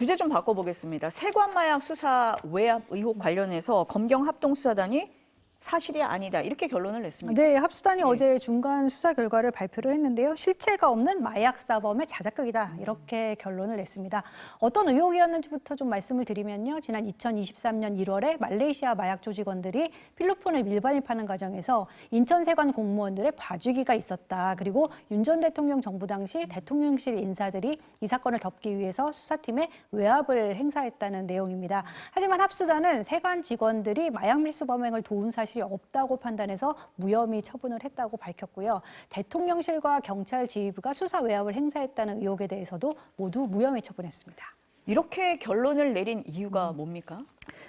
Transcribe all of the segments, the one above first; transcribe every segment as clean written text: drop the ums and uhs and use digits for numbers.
주제 좀 바꿔보겠습니다. 세관마약 수사 외압 의혹 관련해서 검경 합동수사단이 사실이 아니다 이렇게 결론을 냈습니다. 네, 합수단이 어제 중간 수사 결과를 발표를 했는데요. 실체가 없는 마약 사범의 자작극이다 이렇게 결론을 냈습니다. 어떤 의혹이었는지부터 좀 말씀을 드리면요. 지난 2023년 1월에 말레이시아 마약 조직원들이 필로폰을 밀반입하는 과정에서 인천세관 공무원들의 봐주기가 있었다. 그리고 윤 전 대통령 정부 당시 대통령실 인사들이 이 사건을 덮기 위해서 수사팀에 외압을 행사했다는 내용입니다. 하지만 합수단은 세관 직원들이 마약 밀수 범행을 도운 사실이 없다고 판단해서 무혐의 처분을 했다고 밝혔고요. 대통령실과 경찰 지휘부가 수사 외압을 행사했다는 의혹에 대해서도 모두 무혐의 처분했습니다. 이렇게 결론을 내린 이유가 뭡니까?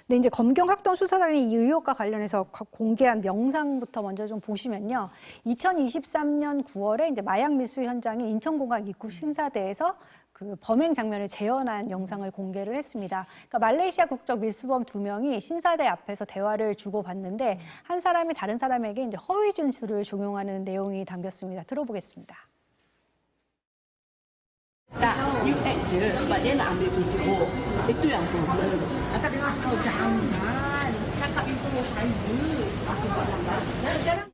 네, 이제 검경 합동 수사단이 이 의혹과 관련해서 공개한 영상부터 먼저 좀 보시면요. 2023년 9월에 이제 마약 밀수 현장인 인천공항 입구 신사대에서 그 범행 장면을 재현한 영상을 공개를 했습니다. 그러니까 말레이시아 국적 밀수범 2명이 신사대 앞에서 대화를 주고받는데 한 사람이 다른 사람에게 이제 허위 진술을 종용하는 내용이 담겼습니다. 들어보겠습니다. You act je sebab dia nak ambil video. Itu yang problem. Kata dia kau jangan cakap itu saya. Aku tak nak. Sekarang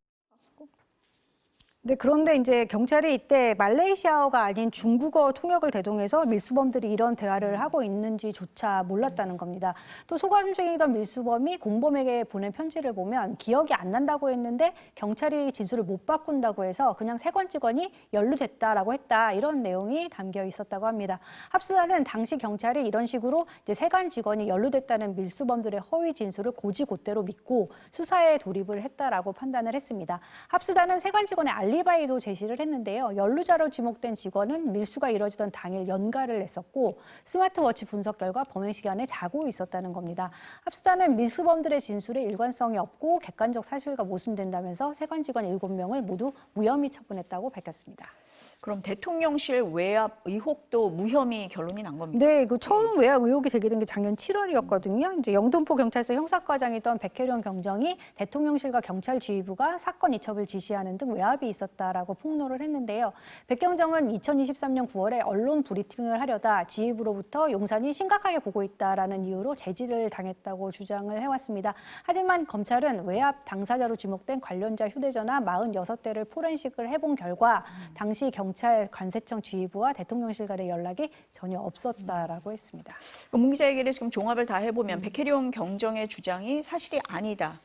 네, 그런데 이제 경찰이 이때 말레이시아어가 아닌 중국어 통역을 대동해서 밀수범들이 이런 대화를 하고 있는지조차 몰랐다는 겁니다. 또 소감 중이던 밀수범이 공범에게 보낸 편지를 보면 기억이 안 난다고 했는데 경찰이 진술을 못 바꾼다고 해서 그냥 세관 직원이 연루됐다라고 했다. 이런 내용이 담겨 있었다고 합니다. 합수단은 당시 경찰이 이런 식으로 이제 세관 직원이 연루됐다는 밀수범들의 허위 진술을 고지고대로 믿고 수사에 돌입을 했다라고 판단을 했습니다. 합수단은 세관 직원의 알리바이도 제시를 했는데요. 연루자로 지목된 직원은 밀수가 이뤄지던 당일 연가를 냈었고 스마트워치 분석 결과 범행 시간에 자고 있었다는 겁니다. 합수단은 밀수범들의 진술에 일관성이 없고 객관적 사실과 모순된다면서 세관 직원 7명을 모두 무혐의 처분했다고 밝혔습니다. 그럼 대통령실 외압 의혹도 무혐의 결론이 난 겁니다. 네, 그 처음 외압 의혹이 제기된 게 작년 7월이었거든요. 이제 영등포 경찰서 형사과장이던 백혜련 경정이 대통령실과 경찰 지휘부가 사건 이첩을 지시하는 등 외압이 있었다라고 폭로를 했는데요. 백 경정은 2023년 9월에 언론 브리핑을 하려다 지휘부로부터 용산이 심각하게 보고 있다라는 이유로 제지를 당했다고 주장을 해왔습니다. 하지만 검찰은 외압 당사자로 지목된 관련자 휴대전화 46대를 포렌식을 해본 결과 당시 경찰 관세청 지휘부와 대통령실 간의 연락이 전혀 없었다라고 했습니다. 문 기자 얘기를 지금 종합을 다 해보면 백혜련 경정의 주장이 사실이 아니다.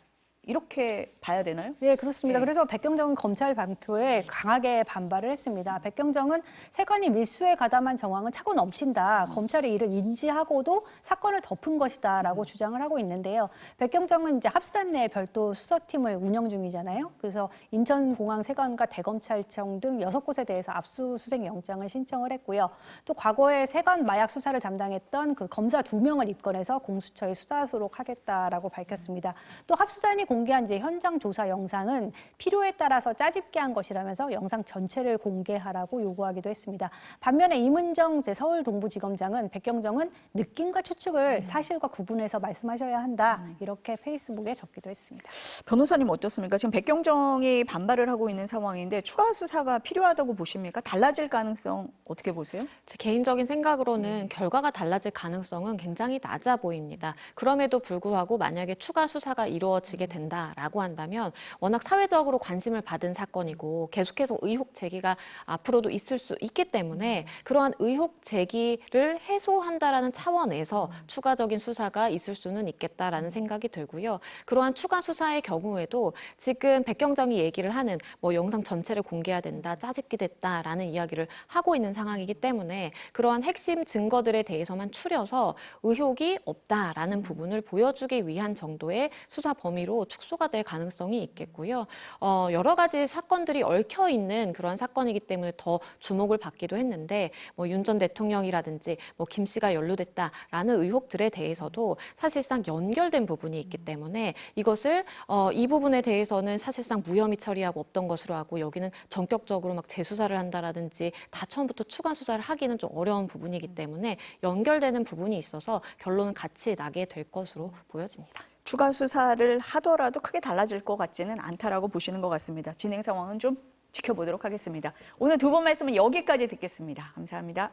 이렇게 봐야 되나요? 네, 그렇습니다. 네. 그래서 백경정은 검찰 발표에 강하게 반발을 했습니다. 백경정은 세관이 밀수에 가담한 정황은 차고 넘친다. 검찰이 이를 인지하고도 사건을 덮은 것이다라고 주장을 하고 있는데요. 백경정은 이제 합수단 내 별도 수사팀을 운영 중이잖아요. 그래서 인천공항 세관과 대검찰청 등 6곳에 대해서 압수수색 영장을 신청을 했고요. 또 과거에 세관 마약 수사를 담당했던 그 검사 2명을 입건해서 공수처에 수사하도록 하겠다라고 밝혔습니다. 또 합수단이 공개한 이제 현장 조사 영상은 필요에 따라서 짜집게 한 것이라면서 영상 전체를 공개하라고 요구하기도 했습니다. 반면에 임은정 서울동부지검장은 백경정은 느낌과 추측을 사실과 구분해서 말씀하셔야 한다. 이렇게 페이스북에 적기도 했습니다. 변호사님 어떻습니까? 지금 백경정이 반발을 하고 있는 상황인데 추가 수사가 필요하다고 보십니까? 달라질 가능성 어떻게 보세요? 제 개인적인 생각으로는 결과가 달라질 가능성은 굉장히 낮아 보입니다. 그럼에도 불구하고 만약에 추가 수사가 이루어지게 된다라고 한다면 워낙 사회적으로 관심을 받은 사건이고 계속해서 의혹 제기가 앞으로도 있을 수 있기 때문에 그러한 의혹 제기를 해소한다라는 차원에서 추가적인 수사가 있을 수는 있겠다라는 생각이 들고요. 그러한 추가 수사의 경우에도 지금 백경정이 얘기를 하는 뭐 영상 전체를 공개해야 된다, 짜집기 됐다라는 이야기를 하고 있는 상황이기 때문에 그러한 핵심 증거들에 대해서만 추려서 의혹이 없다라는 부분을 보여주기 위한 정도의 수사 범위로 축소가 될 가능성이 있겠고요. 여러 가지 사건들이 얽혀 있는 그런 사건이기 때문에 더 주목을 받기도 했는데 뭐 윤 전 대통령이라든지 뭐 김 씨가 연루됐다라는 의혹들에 대해서도 사실상 연결된 부분이 있기 때문에 이것을 이 부분에 대해서는 사실상 무혐의 처리하고 없던 것으로 하고 여기는 전격적으로 막 재수사를 한다라든지 다 처음부터 추가 수사를 하기는 좀 어려운 부분이기 때문에 연결되는 부분이 있어서 결론은 같이 나게 될 것으로 보여집니다. 추가 수사를 하더라도 크게 달라질 것 같지는 않다라고 보시는 것 같습니다. 진행 상황은 좀 지켜보도록 하겠습니다. 오늘 두 번 말씀은 여기까지 듣겠습니다. 감사합니다.